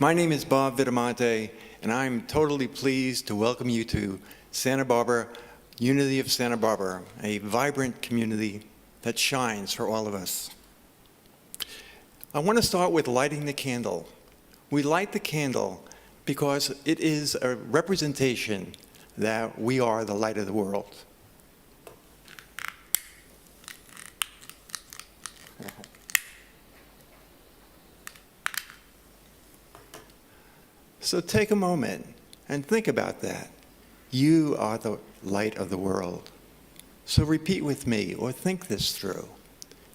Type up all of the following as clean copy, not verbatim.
My name is Bob Vitamonte, and I'm totally pleased to welcome you to Santa Barbara, Unity of Santa Barbara, a vibrant community that shines for all of us. I want to start with lighting the candle. We light the candle because it is a representation that we are the light of the world. So take a moment and think about that. You are the light of the world. So repeat with me or think this through.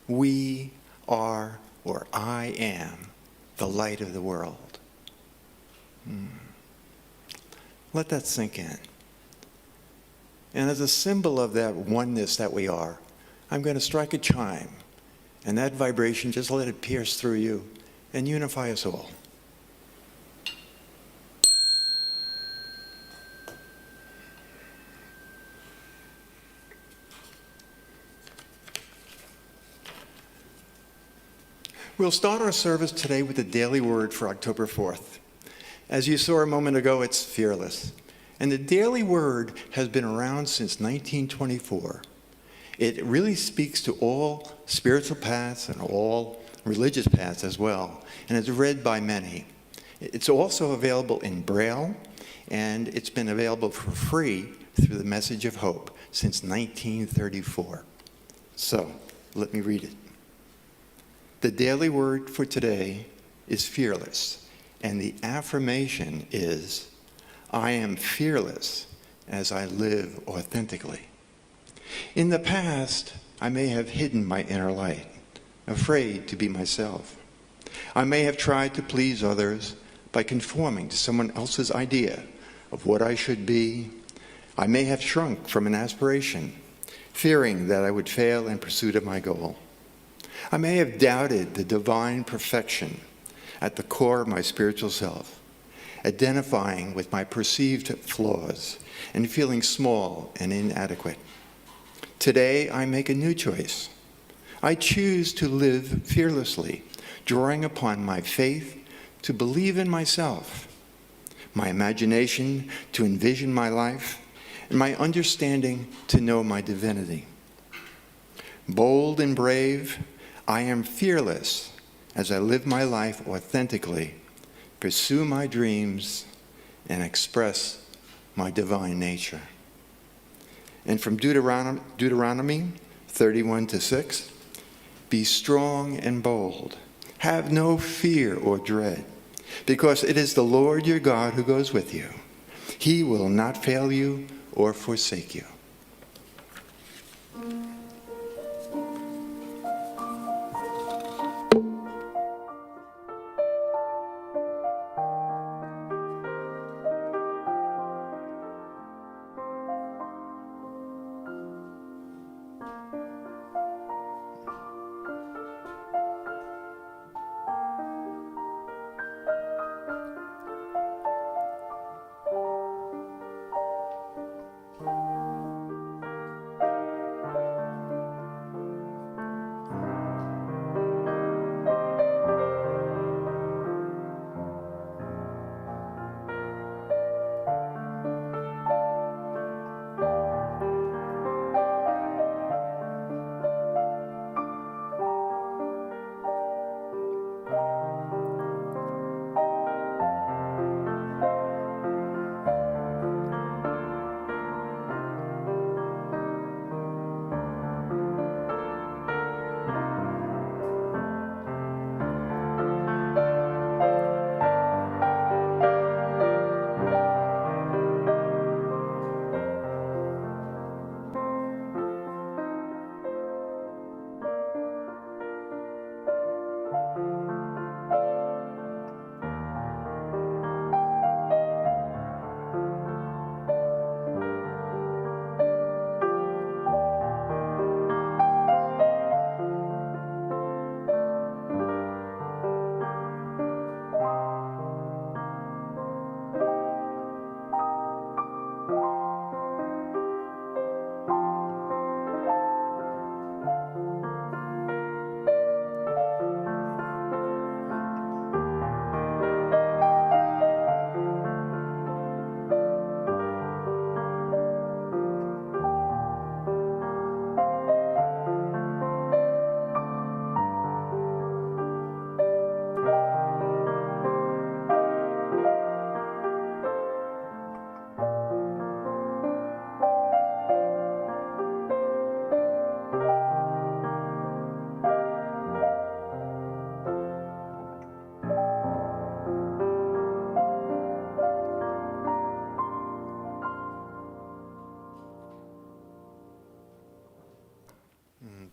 We are, or I am, the light of the world. Let that sink in. And as a symbol of that oneness that we are, I'm going to strike a chime. And that vibration, just let it pierce through you and unify us all. We'll start our service today with the daily word for October 4th. As you saw a moment ago, it's fearless. And the daily word has been around since 1924. It really speaks to all spiritual paths and all religious paths as well, and it's read by many. It's also available in Braille, and it's been available for free through the Message of Hope since 1934. So, let me read it. The daily word for today is fearless, and the affirmation is, I am fearless as I live authentically. In the past, I may have hidden my inner light, afraid to be myself. I may have tried to please others by conforming to someone else's idea of what I should be. I may have shrunk from an aspiration, fearing that I would fail in pursuit of my goal. I may have doubted the divine perfection at the core of my spiritual self, identifying with my perceived flaws and feeling small and inadequate. Today, I make a new choice. I choose to live fearlessly, drawing upon my faith to believe in myself, my imagination to envision my life, and my understanding to know my divinity. Bold and brave, I am fearless as I live my life authentically, pursue my dreams, and express my divine nature. And from Deuteronomy 31:6, be strong and bold. Have no fear or dread, because it is the Lord your God who goes with you. He will not fail you or forsake you.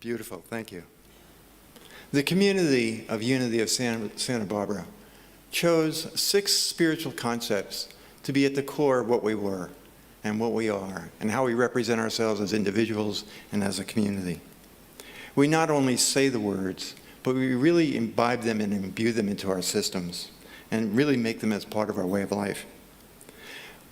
Beautiful, thank you. The community of Unity of Santa Barbara chose 6 spiritual concepts to be at the core of what we were and what we are and how we represent ourselves as individuals and as a community. We not only say the words, but we really imbibe them and imbue them into our systems and really make them as part of our way of life.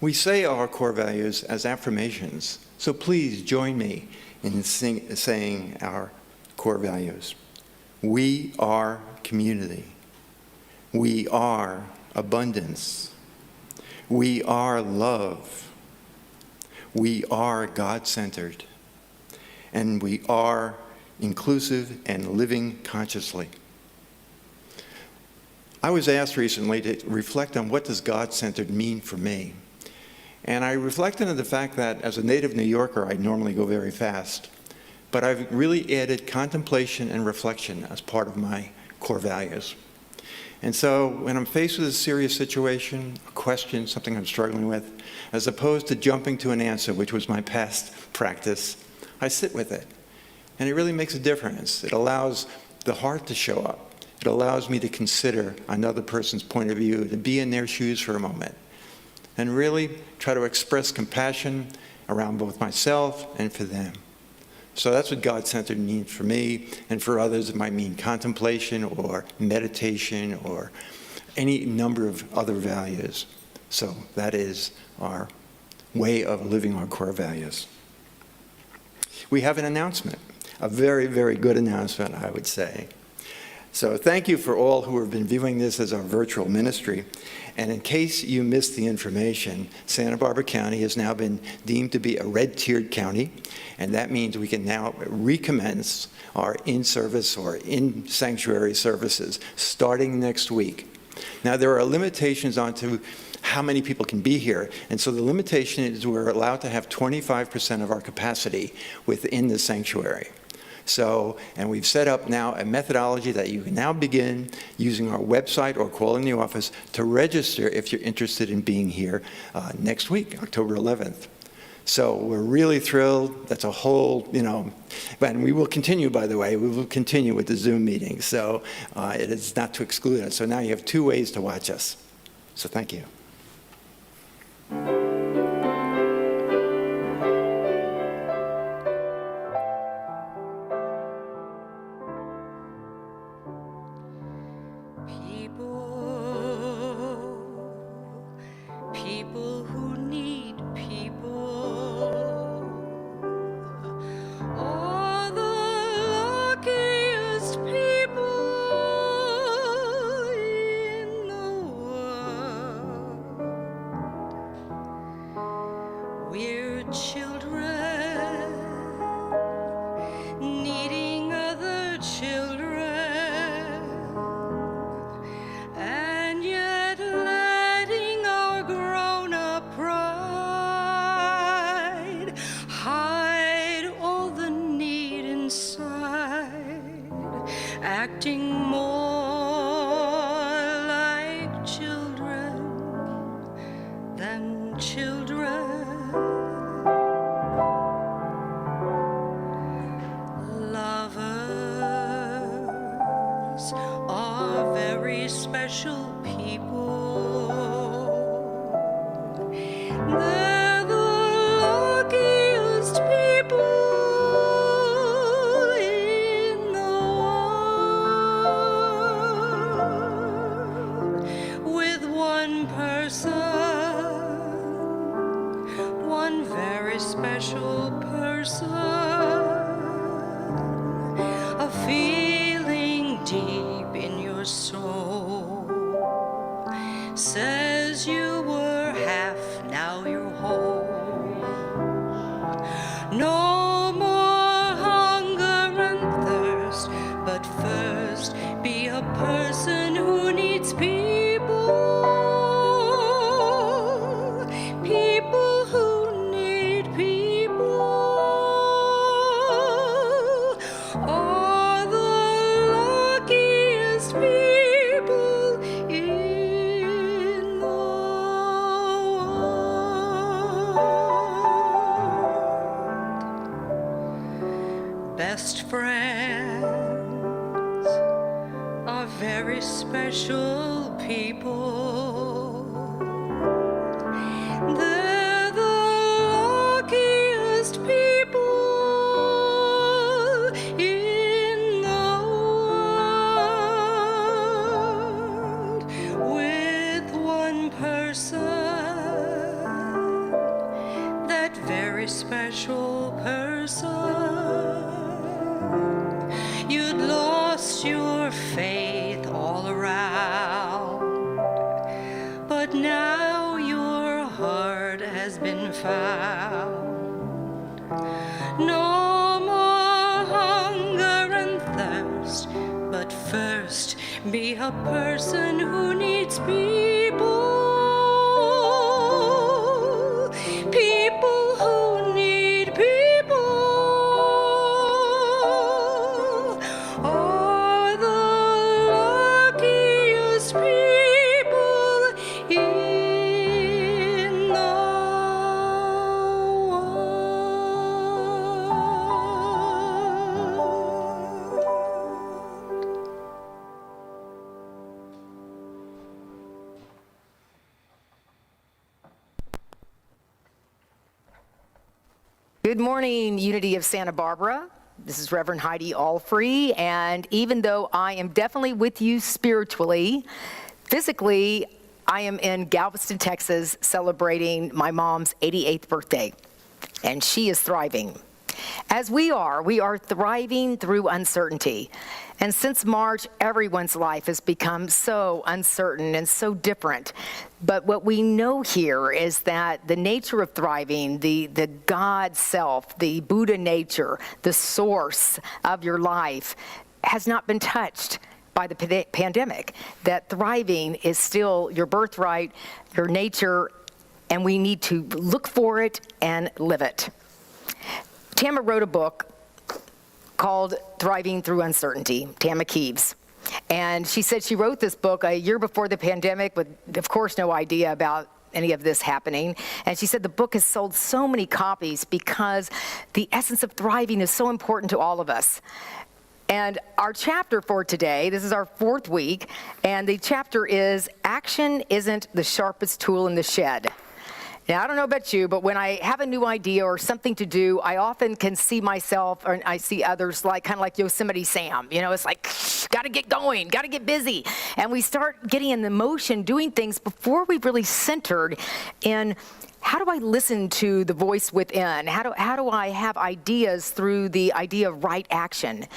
We say our core values as affirmations, so please join me in saying our core values. We are community. We are abundance. We are love. We are God-centered. And we are inclusive and living consciously. I was asked recently to reflect on what does God-centered mean for me. And I reflected on the fact that as a native New Yorker, I normally go very fast. But I've really added contemplation and reflection as part of my core values. And so when I'm faced with a serious situation, a question, something I'm struggling with, as opposed to jumping to an answer, which was my past practice, I sit with it. And it really makes a difference. It allows the heart to show up. It allows me to consider another person's point of view, to be in their shoes for a moment, and really try to express compassion around both myself and for them. So that's what God-centered means for me, and for others it might mean contemplation or meditation or any number of other values. So that is our way of living our core values. We have an announcement, a very, very good announcement, I would say. So thank you for all who have been viewing this as our virtual ministry. And in case you missed the information, Santa Barbara County has now been deemed to be a red-tiered county, and that means we can now recommence our in-service or in-sanctuary services starting next week. Now, there are limitations onto how many people can be here, and so the limitation is we're allowed to have 25% of our capacity within the sanctuary. So, and we've set up now a methodology that you can now begin using our website or calling the office to register if you're interested in being here next week, October 11th. So we're really thrilled. That's a whole, and we will continue, by the way, we will continue with the Zoom meetings. So it is not to exclude us. So now you have 2 ways to watch us. So thank you. People who need people are the luckiest people in the world. We're children needing other children. Acting more like children than children. Lovers are very special people. They're the luckiest people. One very special person, a feeling deep in your soul says you were half, now you're whole. No more hunger and thirst, but first be a person who needs people. People who need people. best friends are very special people. They're the luckiest people in the world. With one person, that very special person, you'd lost your faith all around, but now your heart has been found. No more hunger and thirst, but first be a person who needs people. People who need people are the luckiest people in the world. Good morning, Unity of Santa Barbara. This is Reverend Heidi Alfrey, and even though I am definitely with you spiritually, physically, I am in Galveston, Texas, celebrating my mom's 88th birthday, and she is thriving. As we are thriving through uncertainty. And since March, everyone's life has become so uncertain and so different. But what we know here is that the nature of thriving, the God self, the Buddha nature, the source of your life has not been touched by the pandemic. That thriving is still your birthright, your nature, and we need to look for it and live it. Tama wrote a book called Thriving Through Uncertainty, Tama Kieves. And she said she wrote this book a year before the pandemic with, of course, no idea about any of this happening. And she said the book has sold so many copies because the essence of thriving is so important to all of us. And our chapter for today, this is our 4th week, and the chapter is Action Isn't the Sharpest Tool in the Shed. Now, I don't know about you, but when I have a new idea or something to do, I often can see myself, or I see others like kind of like Yosemite Sam. You know, it's like, got to get going, got to get busy. And we start getting in the motion, doing things before we've really centered in how do I listen to the voice within? How do I have ideas through the idea of right action?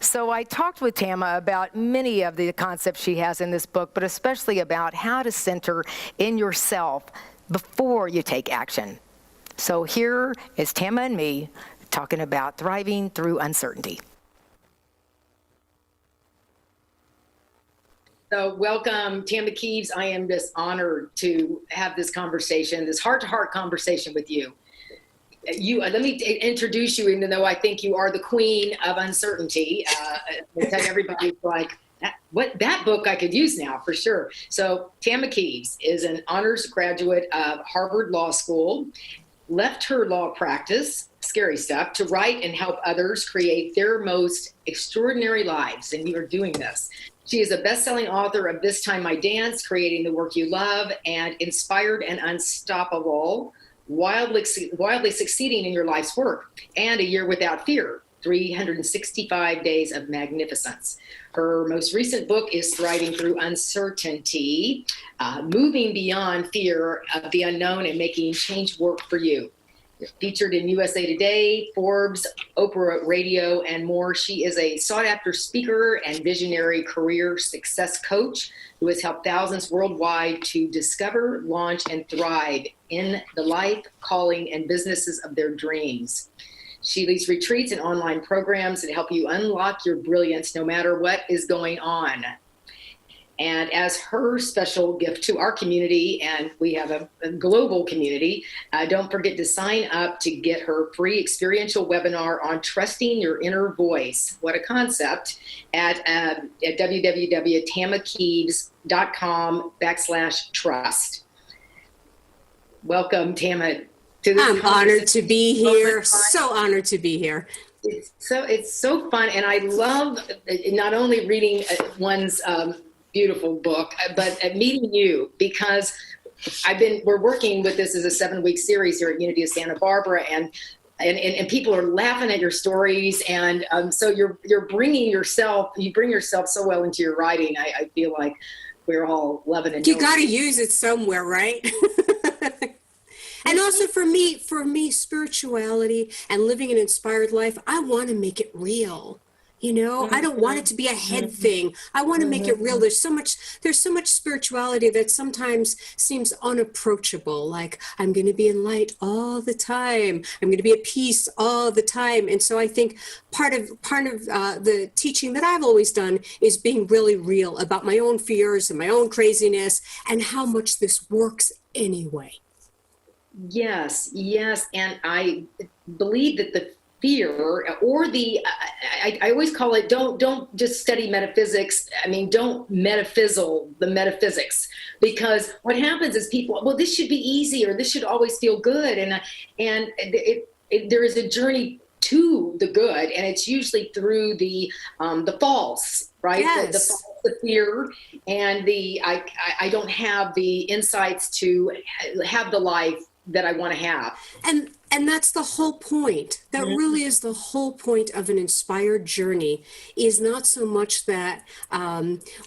So I talked with Tama about many of the concepts she has in this book, but especially about how to center in yourself before you take action. So here is Tama and me talking about thriving through uncertainty. So welcome, Tama Kieves. I am just honored to have this conversation, this heart-to-heart conversation with you. Let me introduce you, even though I think you are the queen of uncertainty. I tell everybody, like, that book I could use now for sure. So Tama Kieves is an honors graduate of Harvard Law School, left her law practice, scary stuff, to write and help others create their most extraordinary lives. And you are doing this. She is a best-selling author of This Time I Dance, Creating the Work You Love, and Inspired and Unstoppable, Wildly Succeeding in Your Life's Work, and A Year Without Fear, 365 Days of Magnificence. Her most recent book is Thriving Through Uncertainty, Moving Beyond Fear of the Unknown and Making Change Work for You. Featured in USA Today, Forbes, Oprah Radio, and more. She is a sought-after speaker and visionary career success coach who has helped thousands worldwide to discover, launch, and thrive in the life, calling, and businesses of their dreams. She leads retreats and online programs that help you unlock your brilliance no matter what is going on. And as her special gift to our community, and we have a global community, don't forget to sign up to get her free experiential webinar on trusting your inner voice. What a concept at www.tamakieves.com/trust. Welcome, Tama. I'm honored to be here. So honored to be here. It's so fun, and I love not only reading one's beautiful book, but meeting you, because we're working with this as a 7-week series here at Unity of Santa Barbara, and people are laughing at your stories, and so you bring yourself so well into your writing. I feel like we're all loving it. You got to use it somewhere, right? And also for me, spirituality and living an inspired life, I want to make it real. You know, I don't want it to be a head thing. I want to make it real. There's so much spirituality that sometimes seems unapproachable. Like, I'm going to be in light all the time. I'm going to be at peace all the time. And so I think part of the teaching that I've always done is being really real about my own fears and my own craziness and how much this works anyway. Yes. And I believe that the fear, or I always call it, don't just study metaphysics. I mean, don't metaphysal the metaphysics, because what happens is people, well, this should be easy, or this should always feel good. And there is a journey to the good, and it's usually through the false, right? Yes. The fear, and I don't have the insights to have the life that I want to have. And that's the whole point. That really is the whole point of an inspired journey, is not so much that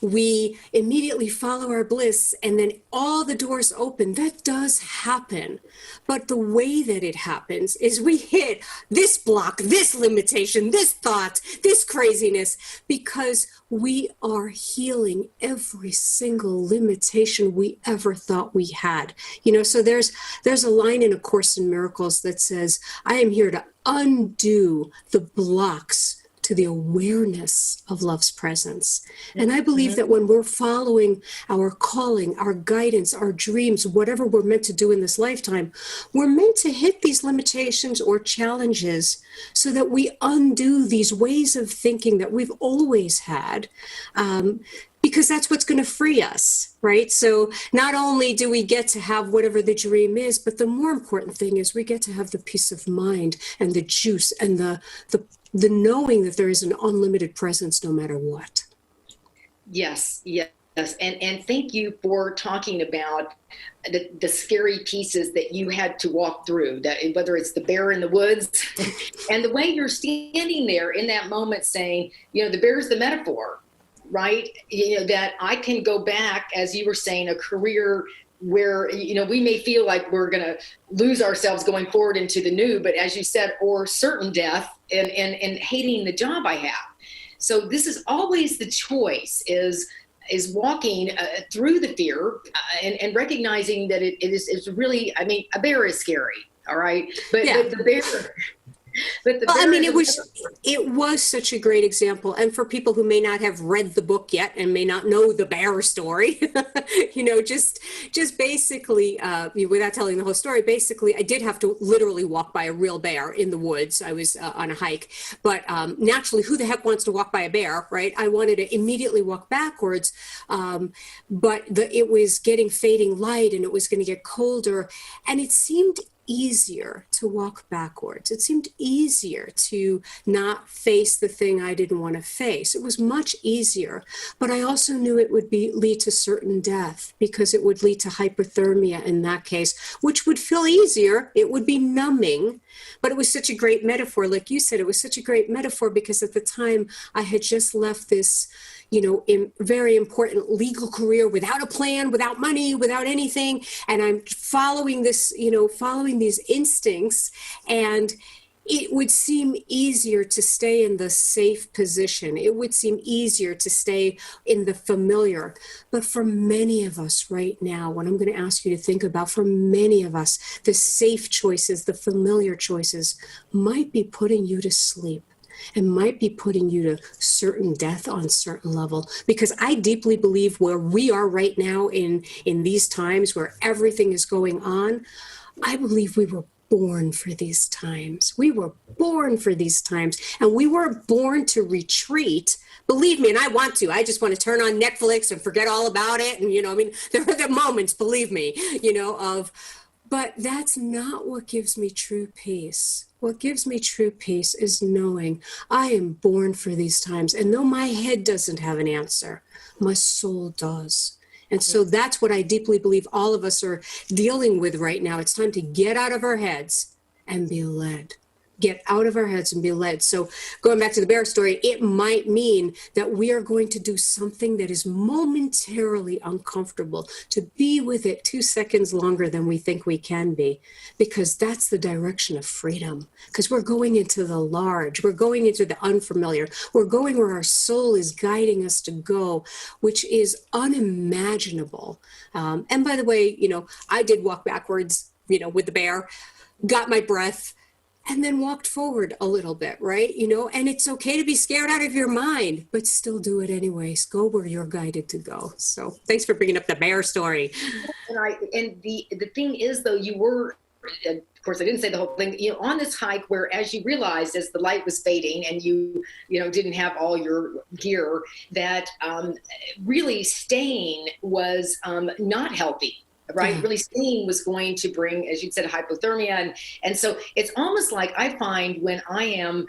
we immediately follow our bliss and then all the doors open. That does happen. But the way that it happens is we hit this block, this limitation, this thought, this craziness, because we are healing every single limitation we ever thought we had. You know, so there's a line in A Course in Miracles that says, I am here to undo the blocks to the awareness of love's presence. And I believe that when we're following our calling, our guidance, our dreams, whatever we're meant to do in this lifetime, we're meant to hit these limitations or challenges so that we undo these ways of thinking that we've always had. Because that's what's going to free us, right? So not only do we get to have whatever the dream is, but the more important thing is we get to have the peace of mind and the juice and the knowing that there is an unlimited presence no matter what. Yes. And thank you for talking about the scary pieces that you had to walk through, that whether it's the bear in the woods and the way you're standing there in that moment saying, you know, the bear is the metaphor, right? You know, that I can go back, as you were saying, a career where, you know, we may feel like we're going to lose ourselves going forward into the new, but as you said, or certain death and hating the job I have. So this is always the choice, is walking through the fear and recognizing that it's really, I mean, a bear is scary. All right. But the bear, it was such a great example. And for people who may not have read the book yet and may not know the bear story, you know, just basically, without telling the whole story, basically, I did have to literally walk by a real bear in the woods. I was on a hike, but naturally, who the heck wants to walk by a bear, right? I wanted to immediately walk backwards, but it was getting fading light and it was going to get colder, and it seemed easier to walk backwards. It seemed easier to not face the thing I didn't want to face. It was much easier, but I also knew it would lead to certain death, because it would lead to hypothermia in that case, which would feel easier. It would be numbing, but it was such a great metaphor. Like you said, it was such a great metaphor because at the time I had just left this, you know, very important legal career without a plan, without money, without anything. And I'm following this, you know, following these instincts. And it would seem easier to stay in the safe position. It would seem easier to stay in the familiar. But for many of us right now, what I'm going to ask you to think about, for many of us, the safe choices, the familiar choices might be putting you to sleep. And might be putting you to certain death on certain level. Because I deeply believe where we are right now in these times where everything is going on, I believe we were born for these times. We were born for these times, and we were born to retreat. Believe me, and I want to. I just want to turn on Netflix and forget all about it. And, you know, I mean, there are the moments, believe me, you know, of But that's not what gives me true peace. What gives me true peace is knowing I am born for these times. And though my head doesn't have an answer, my soul does. And so that's what I deeply believe all of us are dealing with right now. It's time to get out of our heads and be led. Get out of our heads and be led. So going back to the bear story, it might mean that we are going to do something that is momentarily uncomfortable, to be with it 2 seconds longer than we think we can be, because that's the direction of freedom. Because we're going into the large, we're going into the unfamiliar, we're going where our soul is guiding us to go, which is unimaginable. And by the way, I did walk backwards, with the bear, got my breath, and then walked forward a little bit, right? And it's okay to be scared out of your mind, but still do it anyways. Go where you're guided to go. So thanks for bringing up the bear story. And the thing is, though, you were, of course, I didn't say the whole thing, on this hike where, as you realized, as the light was fading and you didn't have all your gear, that really staying was not healthy. Right. Yeah. Really staying was going to bring, as you said, hypothermia. And so it's almost like I find when I am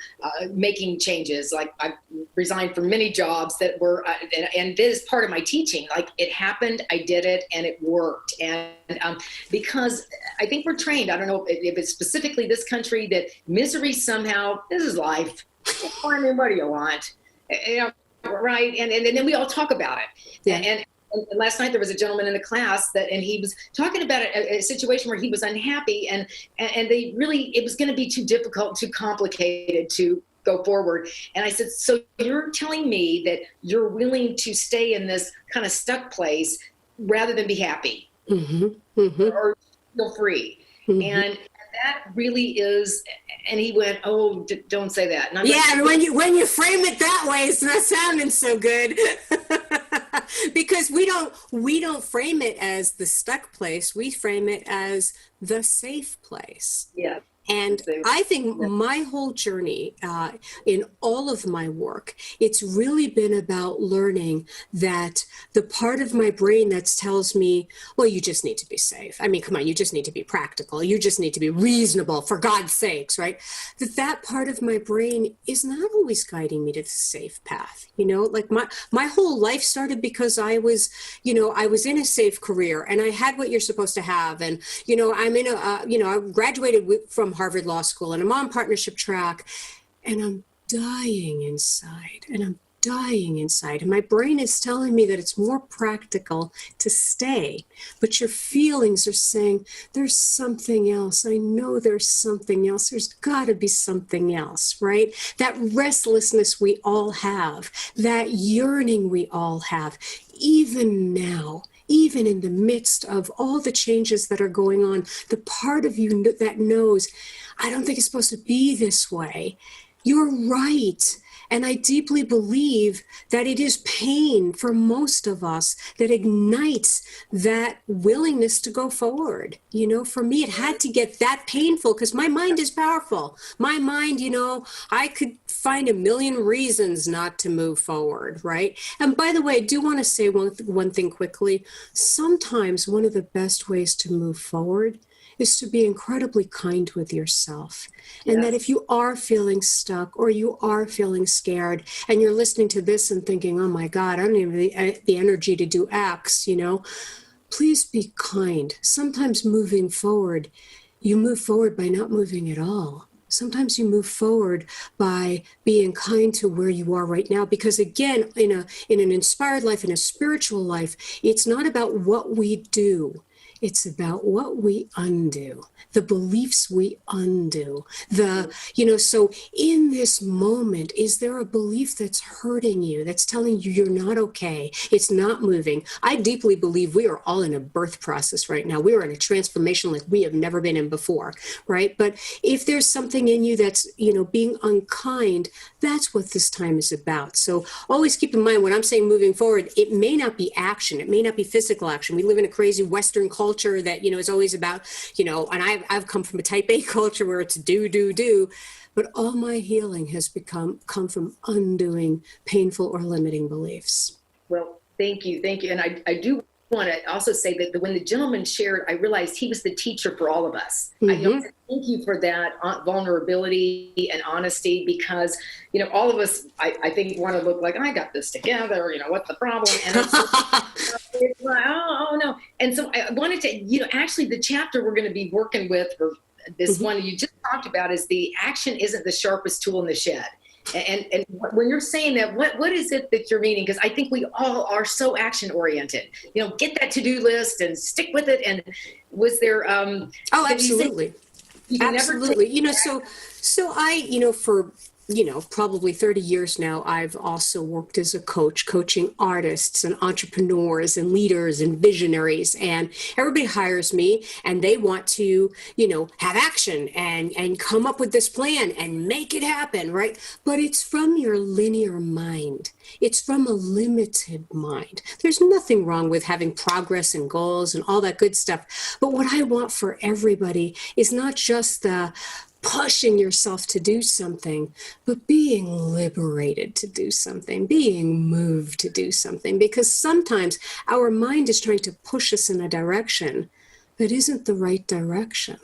making changes, like I resigned from many jobs that were, and this is part of my teaching, like it happened, I did it, and it worked. And because I think we're trained, I don't know if it's specifically this country, that misery somehow, this is life. I mean, what do you want? Right. And then we all talk about it. Yeah. And last night there was a gentleman in the class and he was talking about a situation where he was unhappy and they really, it was going to be too difficult, too complicated to go forward. And I said, so you're telling me that you're willing to stay in this kind of stuck place rather than be happy or feel free. And that really is, and he went, oh, don't say that. And I'm like, when you frame it that way, it's not sounding so good. Because we don't frame it as the stuck place. We frame it as the safe place. Yeah. And I think my whole journey in all of my work, it's really been about learning that the part of my brain that tells me, well, you just need to be safe. I mean, come on, you just need to be practical. You just need to be reasonable, for God's sakes, right? That part of my brain is not always guiding me to the safe path. Like my whole life started because I was in a safe career and I had what you're supposed to have. And, I'm in I graduated from Harvard Law School and I'm on partnership track and I'm dying inside and my brain is telling me that it's more practical to stay, but your feelings are saying there's something else. I know there's something else. There's got to be something else, right? That restlessness we all have, that yearning we all have, even now. Even in the midst of all the changes that are going on, the part of you that knows, I don't think it's supposed to be this way. You're right. And I deeply believe that it is pain for most of us that ignites that willingness to go forward. For me, it had to get that painful because my mind is powerful. My mind, I could find a million reasons not to move forward, right? And by the way, I do want to say one thing quickly. Sometimes one of the best ways to move forward is to be incredibly kind with yourself. And that if you are feeling stuck or you are feeling scared and you're listening to this and thinking, oh my God, I don't even have the energy to do X, please be kind. Sometimes moving forward, you move forward by not moving at all. Sometimes you move forward by being kind to where you are right now. Because again, in an inspired life, in a spiritual life, it's not about what we do. It's about what we undo, the beliefs we undo, so in this moment, is there a belief that's hurting you, that's telling you you're not okay, it's not moving? I deeply believe we are all in a birth process right now. We are in a transformation like we have never been in before, right? But if there's something in you that's, being unkind, that's what this time is about. So always keep in mind when I'm saying moving forward, it may not be action. It may not be physical action. We live in a crazy Western culture that, is always about, and I've come from a type A culture where it's do, but all my healing has come from undoing painful or limiting beliefs. Well, thank you. And I do want to also say that when the gentleman shared, I realized he was the teacher for all of us. Mm-hmm. Thank you for that vulnerability and honesty, because, all of us, I think, want to look like, I got this together, what's the problem? And it's like, oh, no. And so I wanted to, actually the chapter we're going to be working with for this one you just talked about is the action isn't the sharpest tool in the shed. And when you're saying that, what is it that you're meaning? Because I think we all are so action oriented. Get that to-do list and stick with it. And was there? Oh, absolutely, absolutely. So I, for probably 30 years now, I've also worked as a coach, coaching artists and entrepreneurs and leaders and visionaries. And everybody hires me and they want to, have action and come up with this plan and make it happen, right? But it's from your linear mind. It's from a limited mind. There's nothing wrong with having progress and goals and all that good stuff. But what I want for everybody is not just the pushing yourself to do something, but being liberated to do something, being moved to do something. Because sometimes our mind is trying to push us in a direction that isn't the right direction.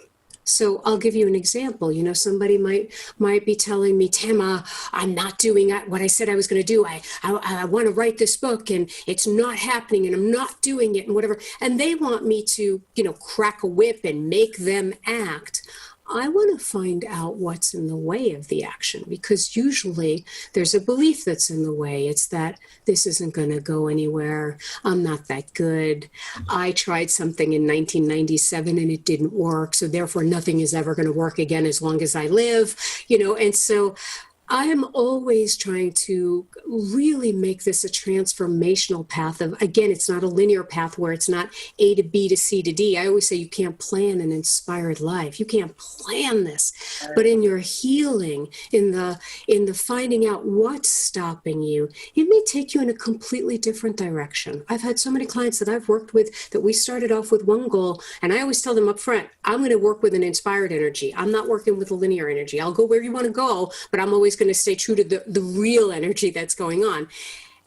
So I'll give you an example. Somebody might be telling me, Tama, I'm not doing what I said I was going to do. I want to write this book and it's not happening and I'm not doing it and whatever. And they want me to, crack a whip and make them act. I want to find out what's in the way of the action, because usually there's a belief that's in the way. It's that this isn't going to go anywhere. I'm not that good. I tried something in 1997 and it didn't work. So therefore nothing is ever going to work again as long as I live, and so I am always trying to really make this a transformational path of, again, it's not a linear path where it's not A to B to C to D. I always say you can't plan an inspired life. You can't plan this, but in your healing, in the finding out what's stopping you, it may take you in a completely different direction. I've had so many clients that I've worked with that we started off with one goal, and I always tell them up front, I'm going to work with an inspired energy. I'm not working with a linear energy. I'll go where you want to go, but I'm always going to stay true to the real energy that's going on.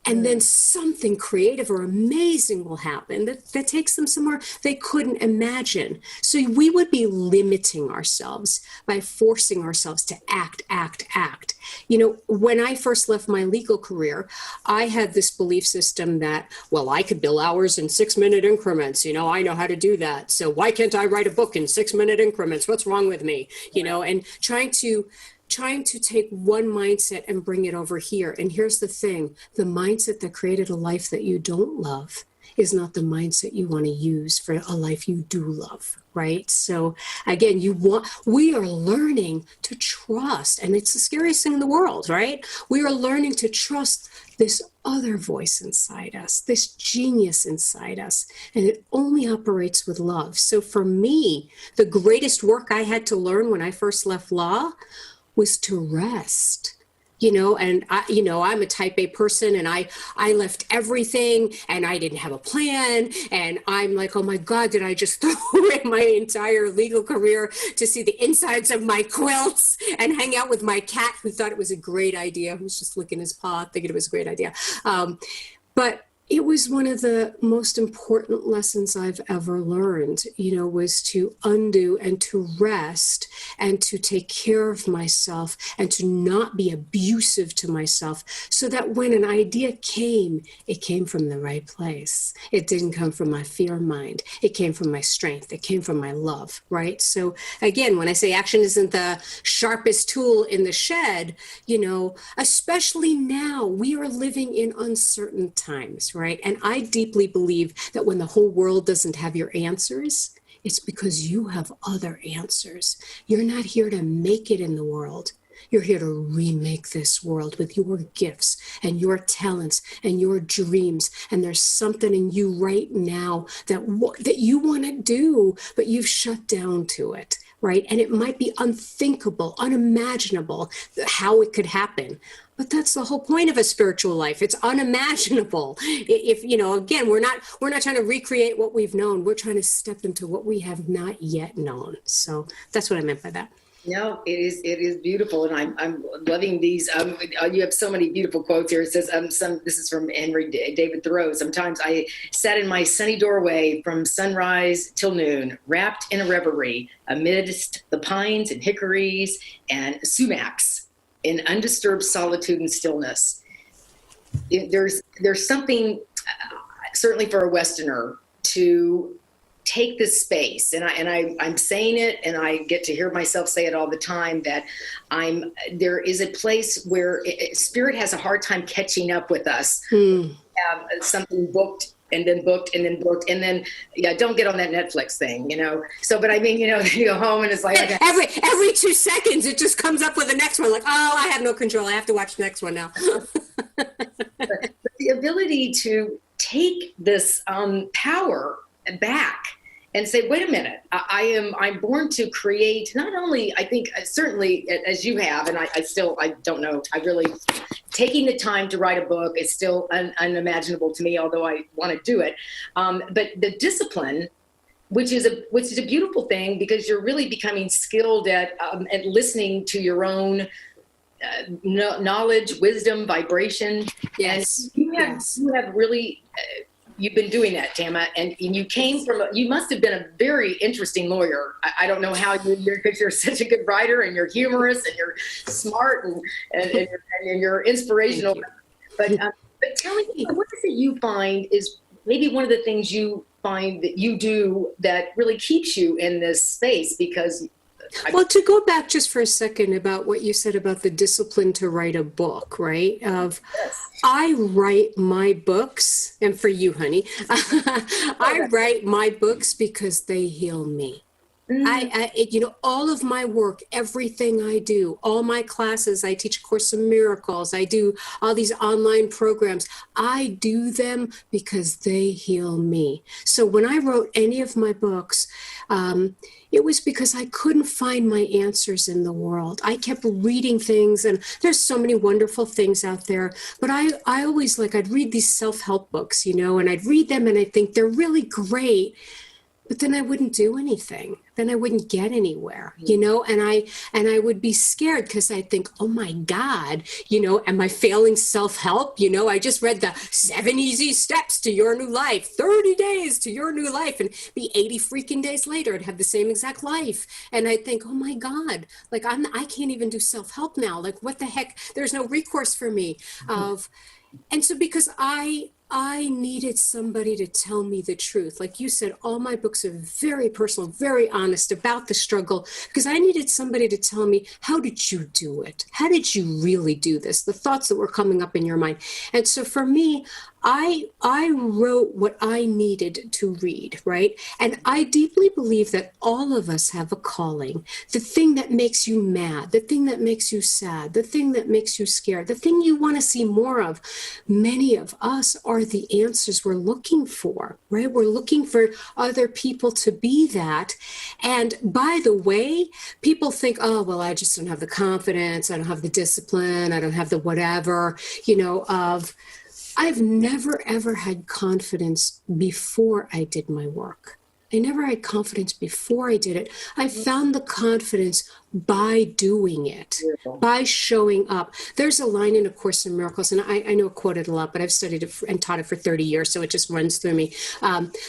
And then something creative or amazing will happen that takes them somewhere they couldn't imagine. So we would be limiting ourselves by forcing ourselves to act. When I first left my legal career, I had this belief system that, well, I could bill hours in 6-minute increments. I know how to do that. So why can't I write a book in 6-minute increments? What's wrong with me? And trying to take one mindset and bring it over here. And here's the thing, the mindset that created a life that you don't love is not the mindset you want to use for a life you do love, right? So again, we are learning to trust, and it's the scariest thing in the world, right? We are learning to trust this other voice inside us, this genius inside us, and it only operates with love. So for me, the greatest work I had to learn when I first left law was to rest, and I'm a type A person, and I left everything and I didn't have a plan. And I'm like, oh my God, did I just throw away my entire legal career to see the insides of my quilts and hang out with my cat, who thought it was a great idea, who was just licking his paw, thinking it was a great idea. But it was one of the most important lessons I've ever learned, was to undo and to rest and to take care of myself and to not be abusive to myself, so that when an idea came, it came from the right place. It didn't come from my fear mind. It came from my strength. It came from my love, right? So again, when I say action isn't the sharpest tool in the shed, especially now, we are living in uncertain times, right? And I deeply believe that when the whole world doesn't have your answers, it's because you have other answers. You're not here to make it in the world. You're here to remake this world with your gifts and your talents and your dreams. And there's something in you right now that you want to do, but you've shut down to it, right? And it might be unthinkable, unimaginable how it could happen. But that's the whole point of a spiritual life. It's unimaginable. If, again, we're not trying to recreate what we've known. We're trying to step into what we have not yet known. So that's what I meant by that. No, it is beautiful, and I'm loving these. You have so many beautiful quotes here. It says, this is from David Thoreau. Sometimes I sat in my sunny doorway from sunrise till noon, wrapped in a reverie amidst the pines and hickories and sumacs in undisturbed solitude and stillness. There's something, certainly for a Westerner, to take this space, and I'm saying it, and I get to hear myself say it all the time, that there is a place where spirit has a hard time catching up with us. Have something booked and then booked and then booked and then, yeah, don't get on that Netflix thing, So, but I mean, you go home and it's like, okay. Every 2 seconds, it just comes up with the next one. Like, oh, I have no control. I have to watch the next one now. But the ability to take this power back and say, wait a minute, I'm born to create. Not only, I think, certainly as you have, and I don't know, I really, taking the time to write a book is still unimaginable to me, although I want to do it. But the discipline, which is a beautiful thing, because you're really becoming skilled at listening to your own knowledge, wisdom, vibration. Yes. And you have really, you've been doing that, Tama, and you came from, you must have been a very interesting lawyer. I don't know how because you're such a good writer, and you're humorous, and you're smart, and you're inspirational. But tell me, what is it you find is maybe one of the things you find that you do that really keeps you in this space? Because well, to go back just for a second about what you said about the discipline to write a book, right? I write my books, and for you, honey, I write my books because they heal me. All of my work, everything I do, all my classes, I teach A Course in Miracles, I do all these online programs, I do them because they heal me. So when I wrote any of my books, it was because I couldn't find my answers in the world. I kept reading things, and there's so many wonderful things out there, but I always I'd read these self-help books, and I'd read them and I'd think they're really great, but then I wouldn't do anything. Then I wouldn't get anywhere, and I would be scared because I'd think, oh my God, am I failing self-help? I just read the 7 easy steps to your new life, 30 days to your new life, and be 80 freaking days later, I'd have the same exact life. And I'd think, oh my God, I can't even do self-help now. What the heck? There's no recourse for me. And so because I needed somebody to tell me the truth. Like you said, all my books are very personal, very honest about the struggle, because I needed somebody to tell me, how did you do it? How did you really do this? The thoughts that were coming up in your mind. And so for me, I wrote what I needed to read, right? And I deeply believe that all of us have a calling. The thing that makes you mad, the thing that makes you sad, the thing that makes you scared, the thing you want to see more of. Many of us are the answers we're looking for, right? We're looking for other people to be that. And by the way, people think, oh, well, I just don't have the confidence. I don't have the discipline. I don't have the whatever, I've never, ever had confidence before I did my work. I never had confidence before I did it. I found the confidence by doing it, by showing up. There's a line in A Course in Miracles, and I know I quote it a lot, but I've studied it and taught it for 30 years, so it just runs through me.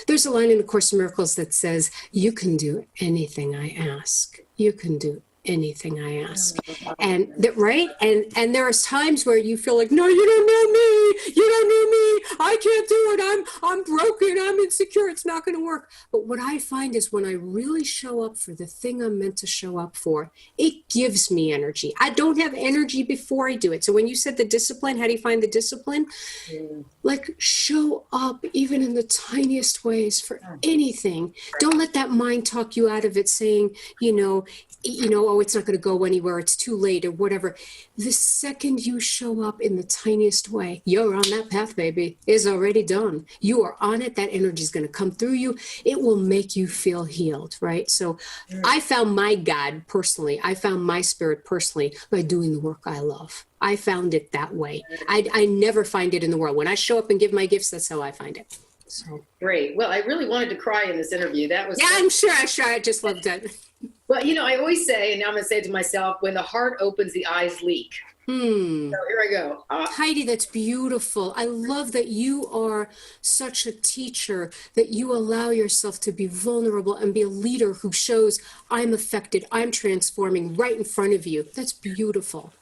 There's a line in A Course in Miracles that says, you can do anything I ask. You can do anything I ask. And that, right? And there are times where you feel like, no, you don't know me. You don't know me. I can't do it. I'm broken. I'm insecure. It's not going to work. But what I find is when I really show up for the thing I'm meant to show up for, it gives me energy. I don't have energy before I do it. So when you said the discipline, how do you find the discipline? Show up even in the tiniest ways for anything. Don't let that mind talk you out of it saying, oh, it's not going to go anywhere, it's too late or whatever. The second you show up in the tiniest way, you're on that path, baby. It's already done. You are on it. That energy is going to come through you. It will make you feel healed, right? So I found my God personally. I found my spirit personally by doing the work I love. I found it that way. I never find it in the world. When I show up and give my gifts, that's how I find it. So great. Well, I really wanted to cry in this interview. That was I'm sure. I just loved it. Well, I always say, and now I'm going to say it to myself, when the heart opens, the eyes leak. Hmm. So here I go. Heidi, that's beautiful. I love that you are such a teacher, that you allow yourself to be vulnerable and be a leader who shows I'm affected, I'm transforming right in front of you. That's beautiful.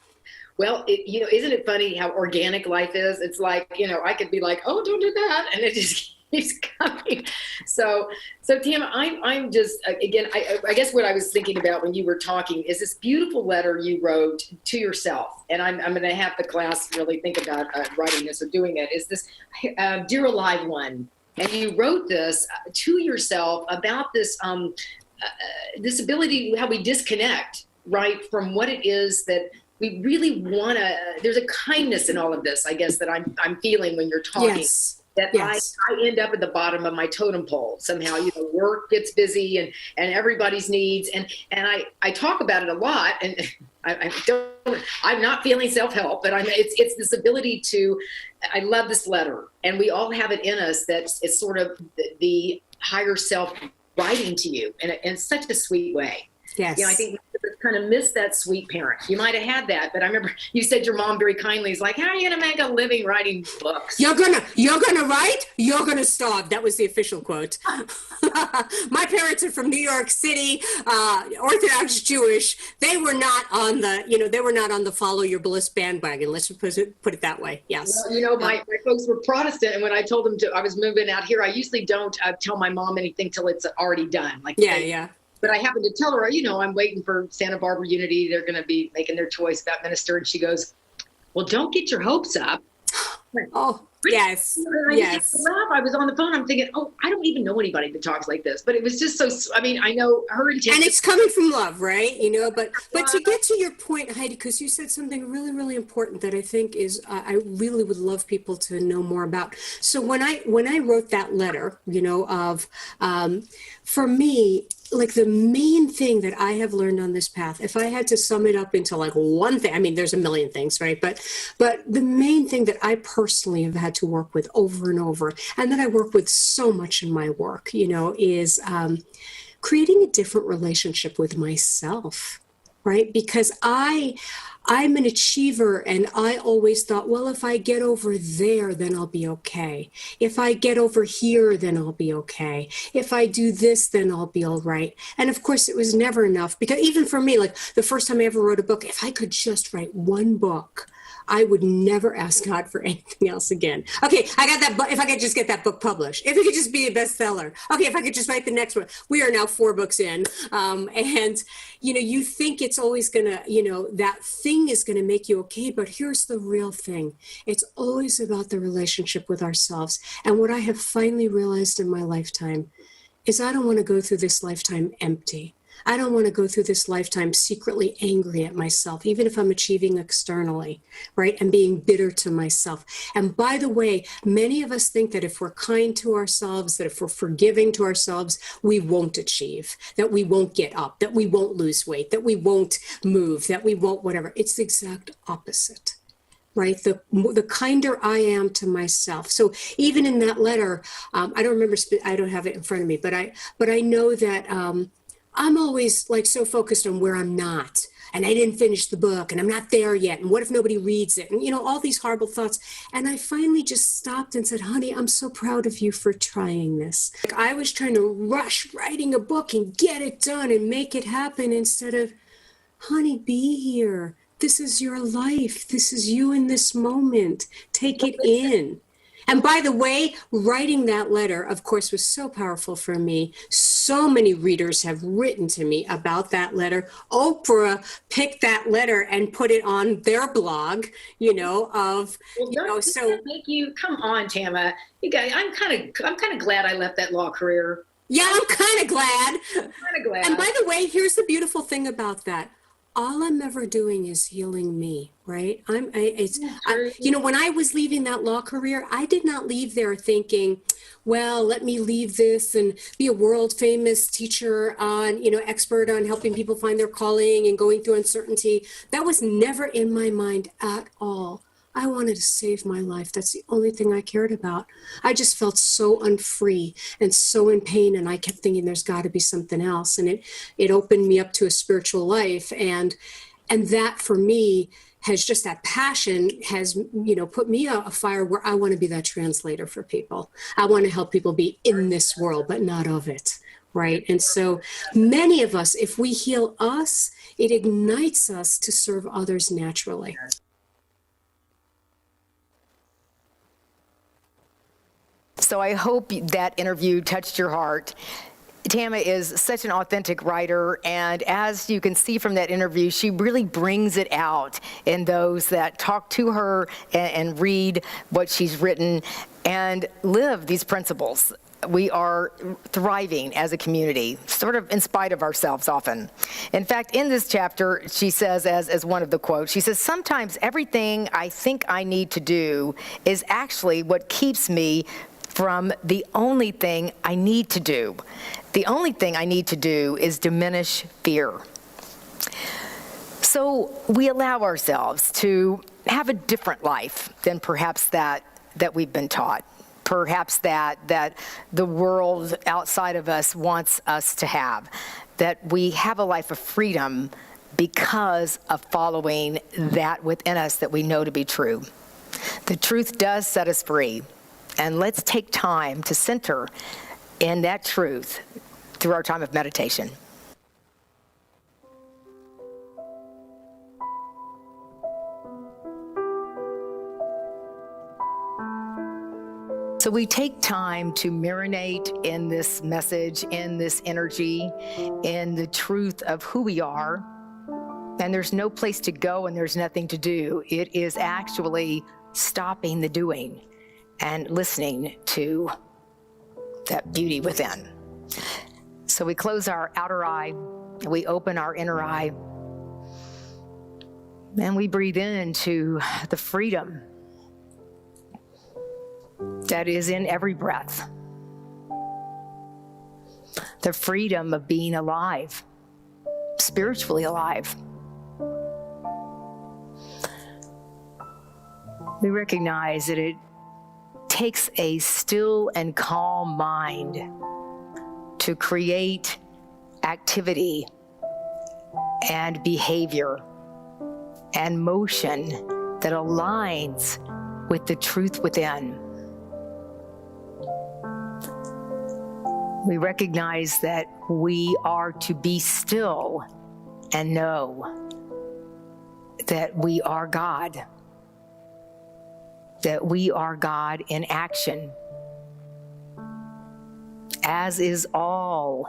Well, isn't it funny how organic life is? It's like, I could be like, oh, don't do that. And it just keeps coming. So Tam, I'm just, again, I guess what I was thinking about when you were talking is this beautiful letter you wrote to yourself. And I'm going to have the class really think about writing this or doing it. Is this Dear Alive One? And you wrote this to yourself about this, this ability, how we disconnect, right, from what it is that we really want to. There's a kindness in all of this, I guess, that I'm feeling when you're talking. Yes. That Yes. I end up at the bottom of my totem pole somehow. Work gets busy and everybody's needs, and I talk about it a lot, and I'm not feeling self-help, but it's this ability to. I love this letter, and we all have it in us. It's sort of the higher self writing to you in such a sweet way. Yes. I think we kind of miss that sweet parent. You might have had that, but I remember you said your mom very kindly is like, how are you going to make a living writing books? You're gonna write, you're gonna starve. That was the official quote. My parents are from New York City, Orthodox Jewish. They were not on the follow your bliss bandwagon. Let's put it that way. Yes. Well, my folks were Protestant, and when I told them I was moving out here, I usually don't tell my mom anything till it's already done. Yeah. But I happened to tell her, I'm waiting for Santa Barbara Unity. They're going to be making their choice about minister. And she goes, well, don't get your hopes up. Oh, yes. And I just had to laugh. I was on the phone. I'm thinking, I don't even know anybody that talks like this. But it was just so, I know her intention. And it's coming from love, right? But to get to your point, Heidi, because you said something really, really important that I think is, I really would love people to know more about. So when I wrote that letter, for me, like the main thing that I have learned on this path, if I had to sum it up into like one thing, I mean, there's a million things, right? But the main thing that I personally have had to work with over and over, and that I work with so much in my work, is creating a different relationship with myself, right? Because I'm an achiever, and I always thought, well, if I get over there, then I'll be okay. If I get over here, then I'll be okay. If I do this, then I'll be all right. And of course, it was never enough, because even for me, like the first time I ever wrote a book, if I could just write one book, I would never ask God for anything else again. Okay, I got that book. If I could just get that book published, if it could just be a bestseller. Okay, if I could just write the next one. We are now 4 books in. And, you think it's always going to, that thing is going to make you okay. But here's the real thing. It's always about the relationship with ourselves. And what I have finally realized in my lifetime is I don't want to go through this lifetime empty. I don't want to go through this lifetime secretly angry at myself, even if I'm achieving externally, right? And being bitter to myself. And by the way, many of us think that if we're kind to ourselves, that if we're forgiving to ourselves, we won't achieve, that we won't get up, that we won't lose weight, that we won't move, that we won't whatever. It's the exact opposite. Right? The kinder I am to myself. So even in that letter, I don't remember, I don't have it in front of me, but I know that I'm always like so focused on where I'm not, and I didn't finish the book, and I'm not there yet, and what if nobody reads it, and all these horrible thoughts. And I finally just stopped and said, honey, I'm so proud of you for trying this. Like I was trying to rush writing a book and get it done and make it happen, instead of, honey, be here. This is your life. This is you in this moment. Take it in. And by the way, writing that letter, of course, was so powerful for me. So many readers have written to me about that letter. Oprah picked that letter and put it on their blog, so make you come on, Tama. You guys, I'm kind of glad I left that law career. Yeah, I'm kind of glad. Glad. And by the way, here's the beautiful thing about that. All I'm ever doing is healing me, right? When I was leaving that law career, I did not leave there thinking, well, let me leave this and be a world famous teacher on, expert on helping people find their calling and going through uncertainty. That was never in my mind at all. I wanted to save my life. That's the only thing I cared about. I just felt so unfree and so in pain. And I kept thinking there's got to be something else. And it opened me up to a spiritual life. And that for me has just, that passion has, put me a fire where I want to be that translator for people. I want to help people be in this world, but not of it. Right. And so many of us, if we heal us, it ignites us to serve others naturally. So I hope that interview touched your heart. Tama is such an authentic writer, and as you can see from that interview, she really brings it out in those that talk to her and read what she's written and live these principles. We are thriving as a community, sort of in spite of ourselves often. In fact, in this chapter, she says, as one of the quotes, she says, sometimes everything I think I need to do is actually what keeps me from the only thing I need to do. The only thing I need to do is diminish fear. So we allow ourselves to have a different life than perhaps that we've been taught. Perhaps that the world outside of us wants us to have. That we have a life of freedom because of following that within us that we know to be true. The truth does set us free. And let's take time to center in that truth through our time of meditation. So we take time to marinate in this message, in this energy, in the truth of who we are. And there's no place to go and there's nothing to do. It is actually stopping the doing and listening to that beauty within. So we close our outer eye, we open our inner eye, and we breathe into the freedom that is in every breath. The freedom of being alive, spiritually alive. We recognize that it takes a still and calm mind to create activity and behavior and motion that aligns with the truth within. We recognize that we are to be still and know that we are God. That we are God in action, as is all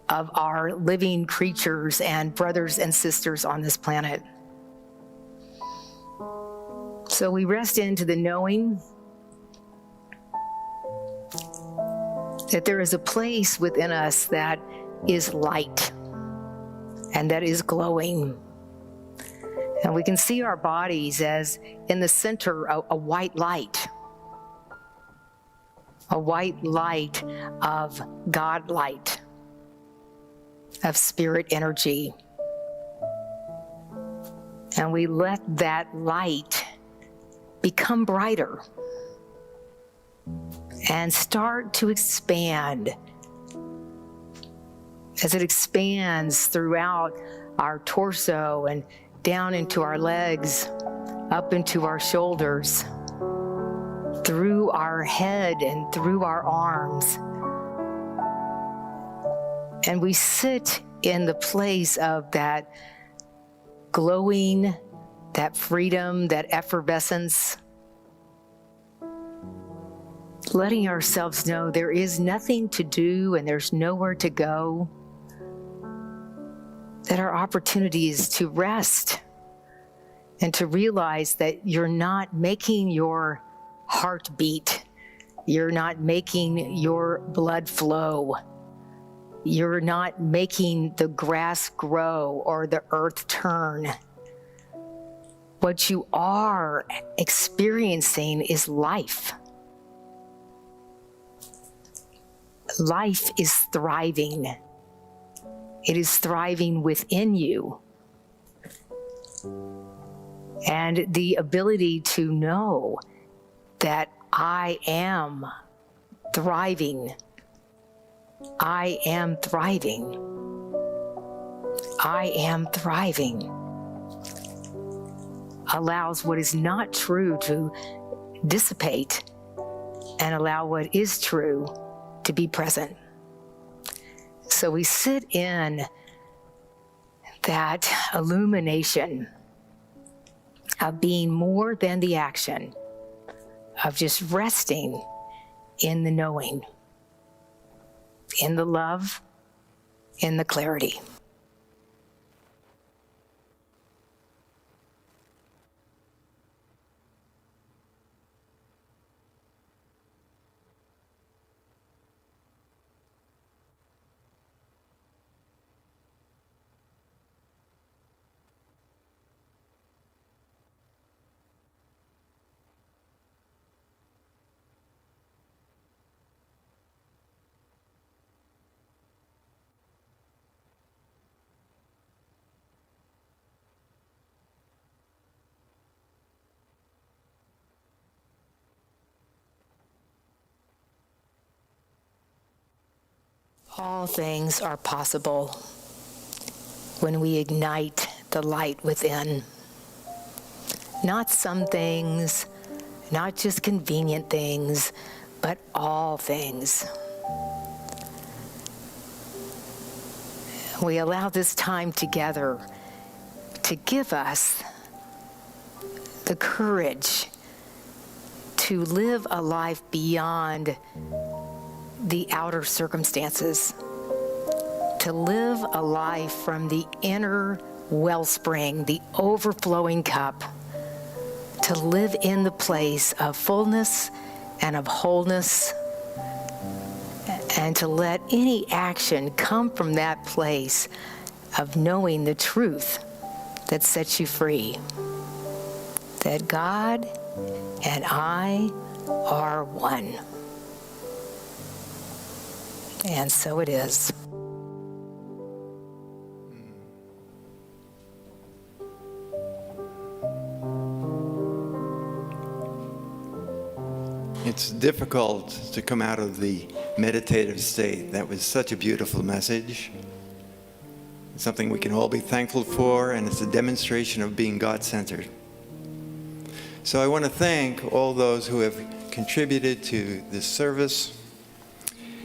of our living creatures and brothers and sisters on this planet. So we rest into the knowing that there is a place within us that is light and that is glowing. And we can see our bodies as in the center, a white light of God light, of spirit energy. And we let that light become brighter and start to expand. As it expands throughout our torso and down into our legs, up into our shoulders, through our head and through our arms. And we sit in the place of that glowing, that freedom, that effervescence, letting ourselves know there is nothing to do and there's nowhere to go. That our opportunity is to rest and to realize that you're not making your heart beat. You're not making your blood flow. You're not making the grass grow or the earth turn. What you are experiencing is life. Life is thriving. It is thriving within you. and the ability to know that I am thriving. I am thriving. I am thriving. Allows what is not true to dissipate and allow what is true to be present. So we sit in that illumination of being more than the action, of just resting in the knowing, in the love, in the clarity. All things are possible when we ignite the light within. Not some things, not just convenient things, but all things. We allow this time together to give us the courage to live a life beyond the outer circumstances, to live a life from the inner wellspring, the overflowing cup, to live in the place of fullness and of wholeness, and to let any action come from that place of knowing the truth that sets you free, that God and I are one. And so it is. It's difficult to come out of the meditative state. That was such a beautiful message. It's something we can all be thankful for, and it's a demonstration of being God-centered. So I want to thank all those who have contributed to this service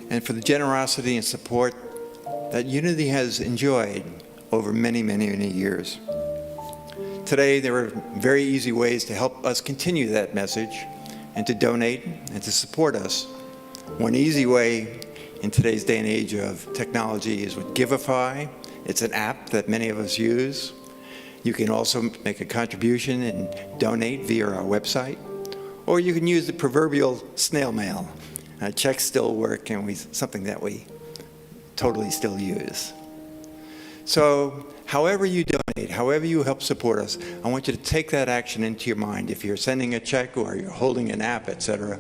and for the generosity and support that Unity has enjoyed over many, many, many years. Today, there are very easy ways to help us continue that message and to donate and to support us. One easy way in today's day and age of technology is with Giveify. It's an app that many of us use. You can also make a contribution and donate via our website, or you can use the proverbial snail mail. Checks still work, and something that we totally still use. So however you donate, however you help support us, I want you to take that action into your mind. If you're sending a check or you're holding an app, etc.,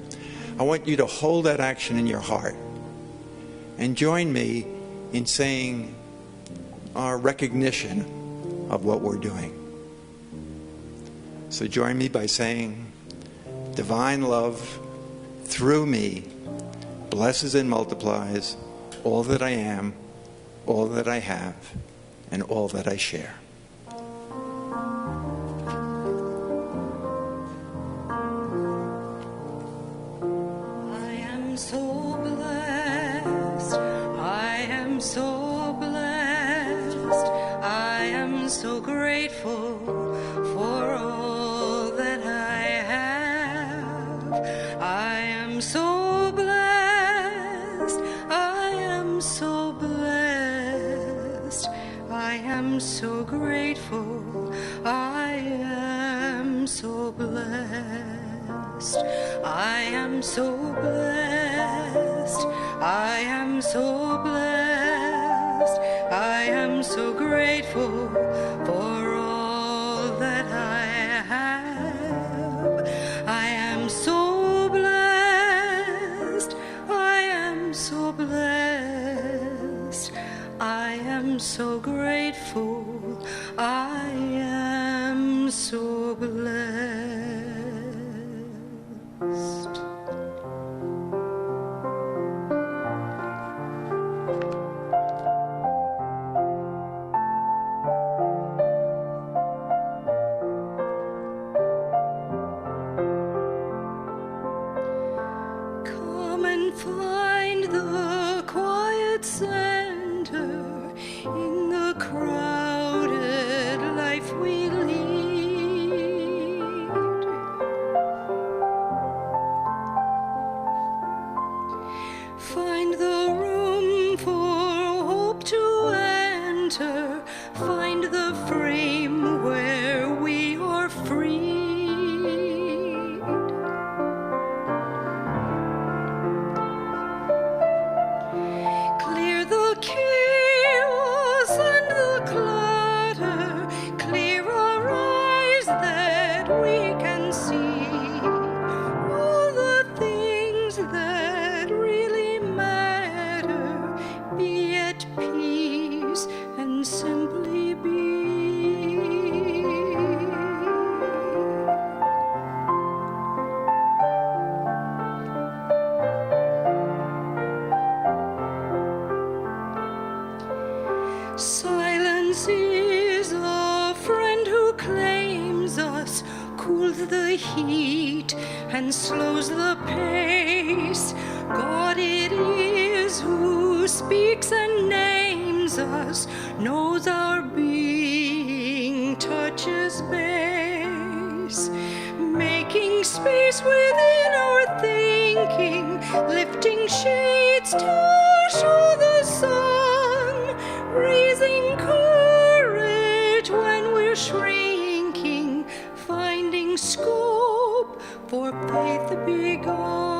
I want you to hold that action in your heart and join me in saying our recognition of what we're doing. So join me by saying, divine love through me blesses and multiplies all that I am, all that I have, and all that I share. I am so blessed. I am so blessed. I am so grateful for all that I have. I am so blessed. I am so blessed. I am so grateful. I am so blessed. I am so blessed. I am so blessed. I am so grateful for all that I have. I am so blessed. I am so blessed. I am so grateful. I am so blessed. Come and find the quiet center in the crowded life we lead. Find the room for hope to enter. Find the frame where we are free. Clear the chaos and the clutter, clear our eyes that we can see all the things that really matter. Be at peace and simply be. Silence is a friend who claims us, cools the heat and slows the pace. God it is who speaks and names us, knows our being, touches base, making space within our thinking, lifting shades to show the sun, raising courage when we're shrinking, finding scope for faith begun.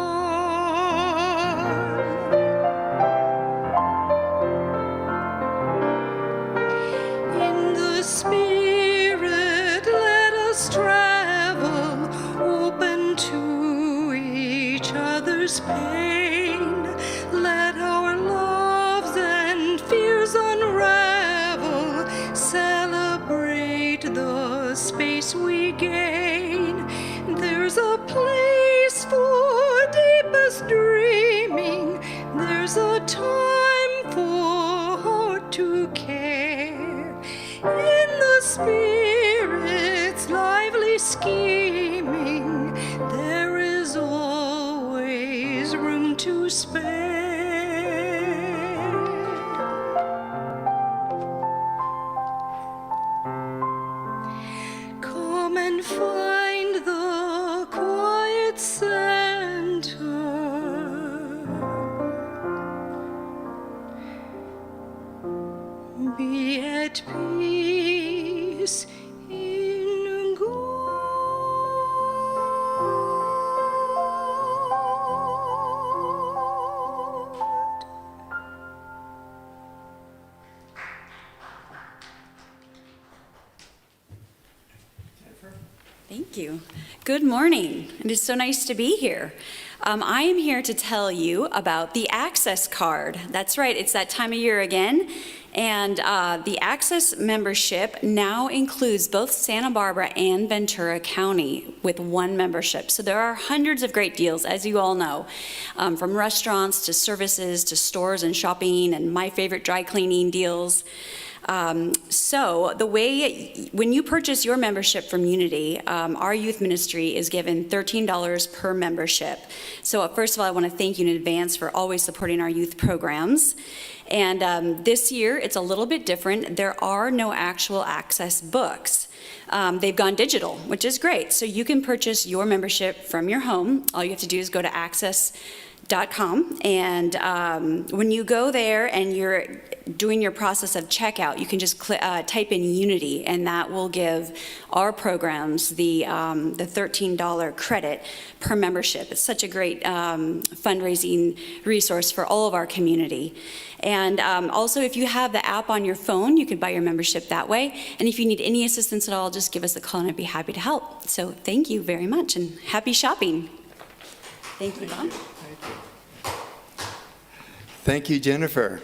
In the Spirit, let us travel, open to each other's pain. Let our loves and fears unravel, celebrate the space we gain. There's a place for deepest dreaming, there's a time for heart to care. In the Spirit's lively scheming, there is always room to spare. Come and find the quiet center. Be at peace in God. Thank you. Good morning. It is so nice to be here. I am here to tell you about the Access Card. That's right, it's that time of year again. And the Access membership now includes both Santa Barbara and Ventura County with one membership. So there are hundreds of great deals, as you all know, from restaurants to services to stores and shopping and my favorite dry cleaning deals. So the way, when you purchase your membership from Unity, our youth ministry is given $13 per membership. So first of all, I want to thank you in advance for always supporting our youth programs. And this year, it's a little bit different. There are no actual Access books. They've gone digital, which is great. So you can purchase your membership from your home. All you have to do is go to access.com, and when you go there and you're doing your process of checkout, you can just type in Unity, and that will give our programs the $13 credit per membership. It's such a great fundraising resource for all of our community. And also, if you have the app on your phone, you can buy your membership that way. And if you need any assistance at all, just give us a call and I'd be happy to help. So thank you very much and happy shopping. Thank you, Bob. Thank you, Jennifer.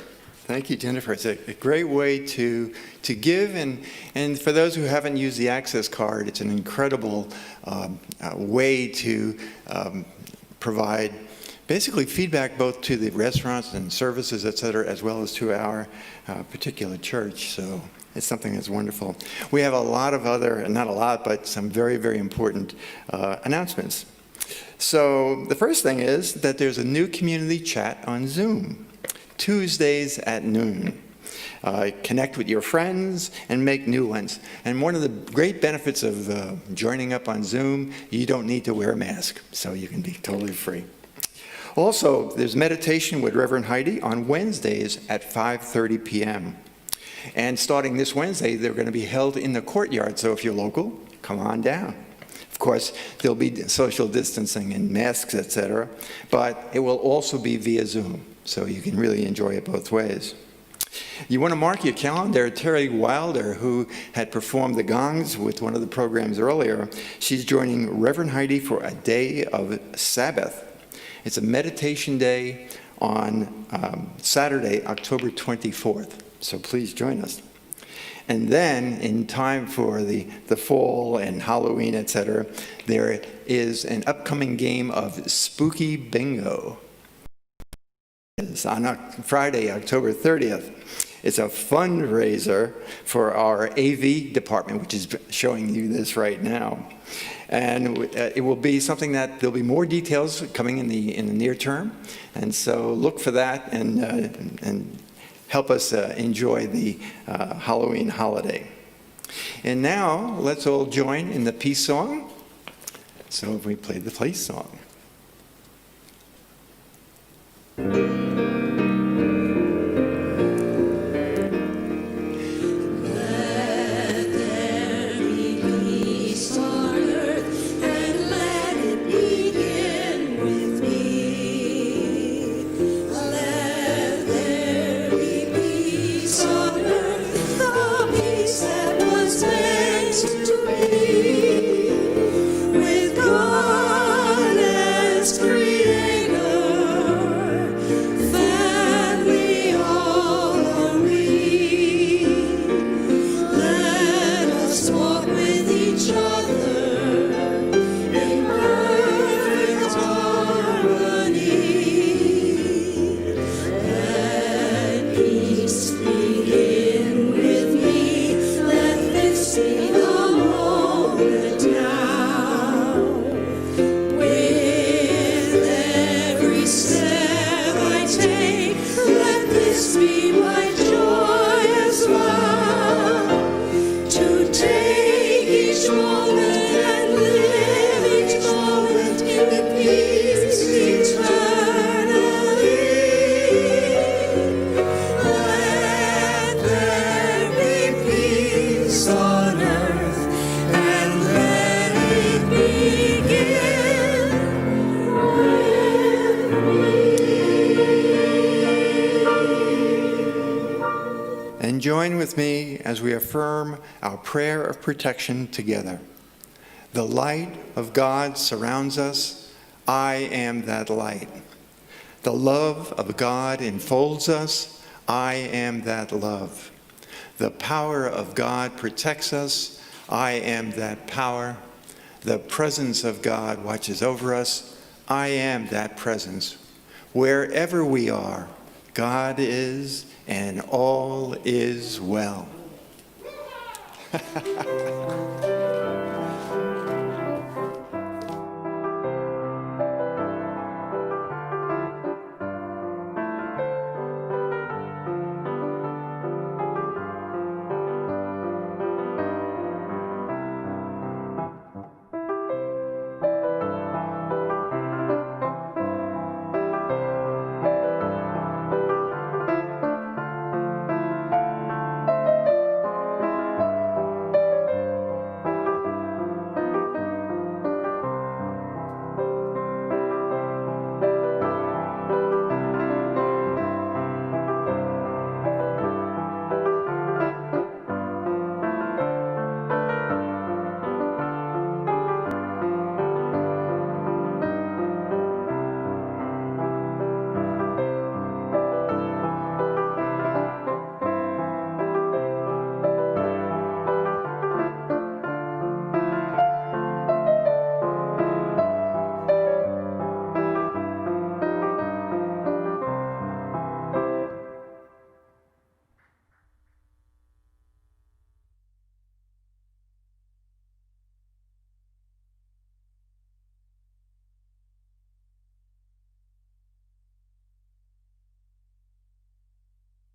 Thank you, Jennifer. It's a great way to give, and for those who haven't used the Access card, it's an incredible way to provide basically feedback both to the restaurants and services, et cetera, as well as to our particular church. So it's something that's wonderful. We have a lot of other, not a lot, but some very, very important announcements. So the first thing is that there's a new community chat on Zoom, Tuesdays at noon. Connect with your friends and make new ones. And one of the great benefits of joining up on Zoom, you don't need to wear a mask, so you can be totally free. Also, there's meditation with Reverend Heidi on Wednesdays at 5:30 p.m. And starting this Wednesday, they're going to be held in the courtyard, so if you're local, come on down. Of course, there'll be social distancing and masks, etc., but it will also be via Zoom, so you can really enjoy it both ways. You want to mark your calendar. Terry Wilder, who had performed the gongs with one of the programs earlier, she's joining Reverend Heidi for a day of Sabbath. It's a meditation day on Saturday, October 24th, so please join us. And then, in time for the fall and Halloween, etc., there is an upcoming game of Spooky Bingo. It's on Friday, October 30th. It's a fundraiser for our AV department, which is showing you this right now. And it will be something that there'll be more details coming in the near term. And so look for that and help us enjoy the Halloween holiday. And now let's all join in the peace song. So if we play the peace song. And join with me as we affirm our prayer of protection together. The light of God surrounds us. I am that light. The love of God enfolds us. I am that love. The power of God protects us. I am that power. The presence of God watches over us. I am that presence. Wherever we are, God is, and all is well.